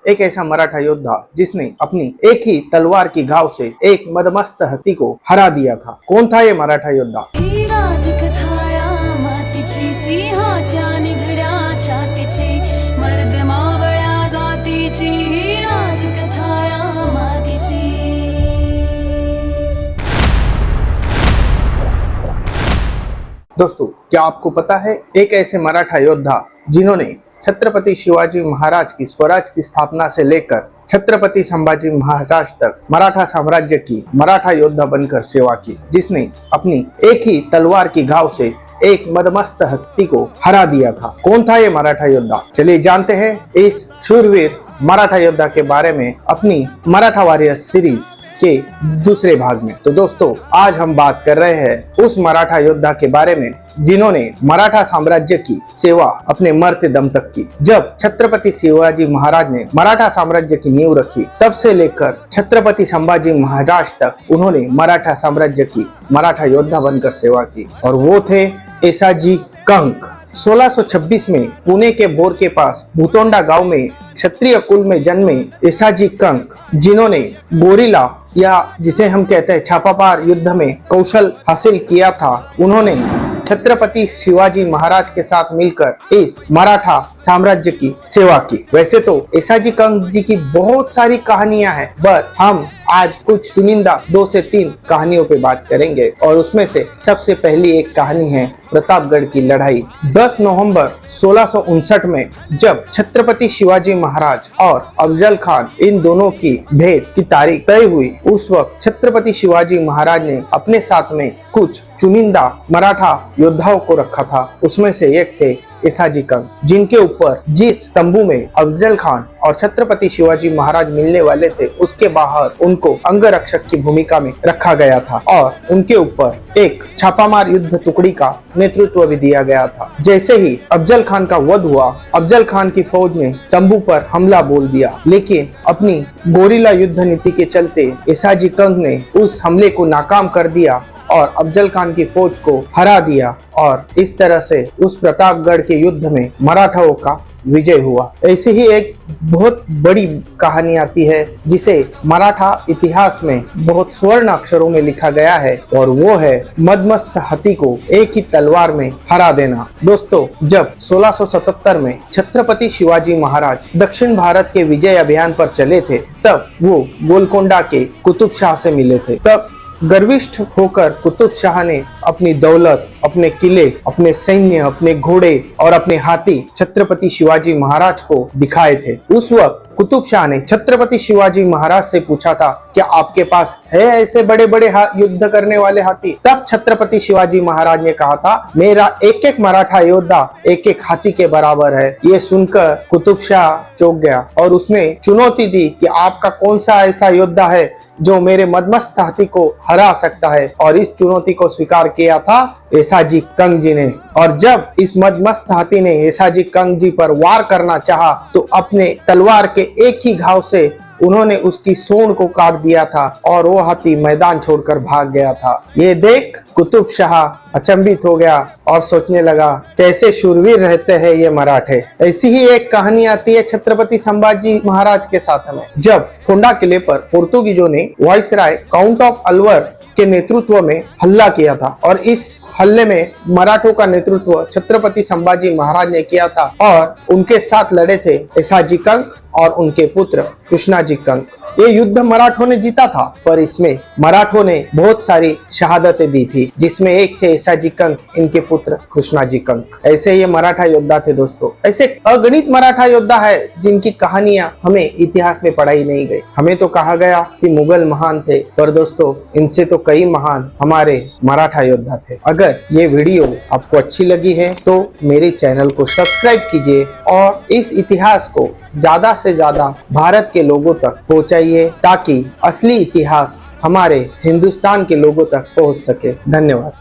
एक ऐसा मराठा योद्धा जिसने अपनी एक ही तलवार की घाव से एक मदमस्त हाथी को हरा दिया था। कौन था ये मराठा योद्धा? दोस्तों, क्या आपको पता है एक ऐसे मराठा योद्धा जिन्होंने छत्रपति शिवाजी महाराज की स्वराज की स्थापना से लेकर छत्रपति संभाजी महाराज तक मराठा साम्राज्य की मराठा योद्धा बनकर सेवा की, जिसने अपनी एक ही तलवार की घाव से एक मदमस्त हाथी को हरा दिया था। कौन था ये मराठा योद्धा? चलिए जानते हैं इस शूरवीर मराठा योद्धा के बारे में अपनी मराठा वॉरियर सीरीज के दूसरे भाग में। तो दोस्तों, आज हम बात कर रहे हैं उस मराठा योद्धा के बारे में जिन्होंने मराठा साम्राज्य की सेवा अपने मरते दम तक की। जब छत्रपति शिवाजी महाराज ने मराठा साम्राज्य की नींव रखी, तब से लेकर छत्रपति संभाजी महाराज तक उन्होंने मराठा साम्राज्य की मराठा योद्धा बनकर सेवा की, और वो थे येसाजी कंक। 1626 में पुणे के बोर के पास भूतोंडा गांव में क्षत्रिय कुल में जन्मे येसाजी कंक, जिन्होंने गोरिला या जिसे हम कहते हैं छापामार युद्ध में कौशल हासिल किया था, उन्होंने छत्रपति शिवाजी महाराज के साथ मिलकर इस मराठा साम्राज्य की सेवा की। वैसे तो येसाजी कंक जी की बहुत सारी कहानियां हैं, बट हम आज कुछ चुनिंदा 2 से 3 कहानियों पे बात करेंगे, और उसमें से सबसे पहली एक कहानी है प्रतापगढ़ की लड़ाई। 10 नवंबर 1659 में जब छत्रपति शिवाजी महाराज और अफजल खान इन दोनों की भेंट की तारीख तय हुई, उस वक्त छत्रपति शिवाजी महाराज ने अपने साथ में कुछ चुनिंदा मराठा योद्धाओं को रखा था। उसमें से एक थे येसाजी कंक, जिनके ऊपर जिस तंबू में अफजल खान और छत्रपति शिवाजी महाराज मिलने वाले थे, उसके बाहर उनको अंगरक्षक की भूमिका में रखा गया था, और उनके ऊपर एक छापामार युद्ध टुकड़ी का नेतृत्व भी दिया गया था। जैसे ही अफजल खान का वध हुआ, अफजल खान की फौज ने तंबू पर हमला बोल दिया, लेकिन अपनी गोरिल्ला युद्ध नीति के चलते येसाजी कंक ने उस हमले को नाकाम कर दिया और अफजल खान की फौज को हरा दिया, और इस तरह से उस प्रतापगढ़ के युद्ध में मराठाओं का विजय हुआ। ऐसी ही एक बहुत बड़ी कहानी आती है जिसे मराठा इतिहास में बहुत स्वर्ण अक्षरों में लिखा गया है, और वो है मदमस्त हाथी को एक ही तलवार में हरा देना। दोस्तों, जब 1677 में छत्रपति शिवाजी महाराज दक्षिण भारत के विजय अभियान पर चले थे, तब वो गोलकोंडा के कुतुब शाह से मिले थे। तब गर्विष्ठ होकर कुतुब शाह ने अपनी दौलत, अपने किले, अपने सैन्य, अपने घोड़े और अपने हाथी छत्रपति शिवाजी महाराज को दिखाए थे। उस वक्त कुतुब शाह ने छत्रपति शिवाजी महाराज से पूछा था, क्या आपके पास है ऐसे बड़े बड़े युद्ध करने वाले हाथी? तब छत्रपति शिवाजी महाराज ने कहा था, मेरा एक एक मराठा योद्धा एक एक हाथी के बराबर है। ये सुनकर कुतुब शाह चौंक गया और उसने चुनौती दी कि आपका कौन सा ऐसा योद्धा है जो मेरे मदमस्त हाथी को हरा सकता है, और इस चुनौती को स्वीकार किया था येसाजी कंक जी ने। और जब इस मदमस्त हाथी ने येसाजी कंक जी पर वार करना चाहा, तो अपने तलवार के एक ही घाव से उन्होंने उसकी सूंड को काट दिया था, और वो हाथी मैदान छोड़कर भाग गया था। ये देख कुतुब शाह अचंभित हो गया और सोचने लगा, कैसे शूरवीर रहते हैं ये मराठे। ऐसी ही एक कहानी आती है छत्रपति संभाजी महाराज के साथ में। जब फोंडा किले पर पोर्तुगीजों ने वाइसराय काउंट ऑफ अलवर के नेतृत्व में हमला किया था, और इस हल्ले में मराठों का नेतृत्व छत्रपति संभाजी महाराज ने किया था, और उनके साथ लड़े थे येसाजी कंक और उनके पुत्र कृष्णाजी कंक। ये युद्ध मराठों ने जीता था, पर इसमें मराठों ने बहुत सारी शहादतें दी थी, जिसमें एक थे येसाजी कंक, इनके पुत्र कृष्णाजी कंक। ऐसे ये मराठा योद्धा थे दोस्तों। ऐसे अगणित मराठा योद्धा है जिनकी कहानियां हमें इतिहास में पढ़ाई नहीं गई। हमें तो कहा गया कि मुगल महान थे, पर दोस्तों इनसे तो कई महान हमारे मराठा योद्धा थे। अगर ये वीडियो आपको अच्छी लगी है तो मेरे चैनल को सब्सक्राइब कीजिए, और इस इतिहास को ज्यादा से ज्यादा भारत के लोगों तक पहुंचाइए, ताकि असली इतिहास हमारे हिंदुस्तान के लोगों तक पहुंच सके। धन्यवाद।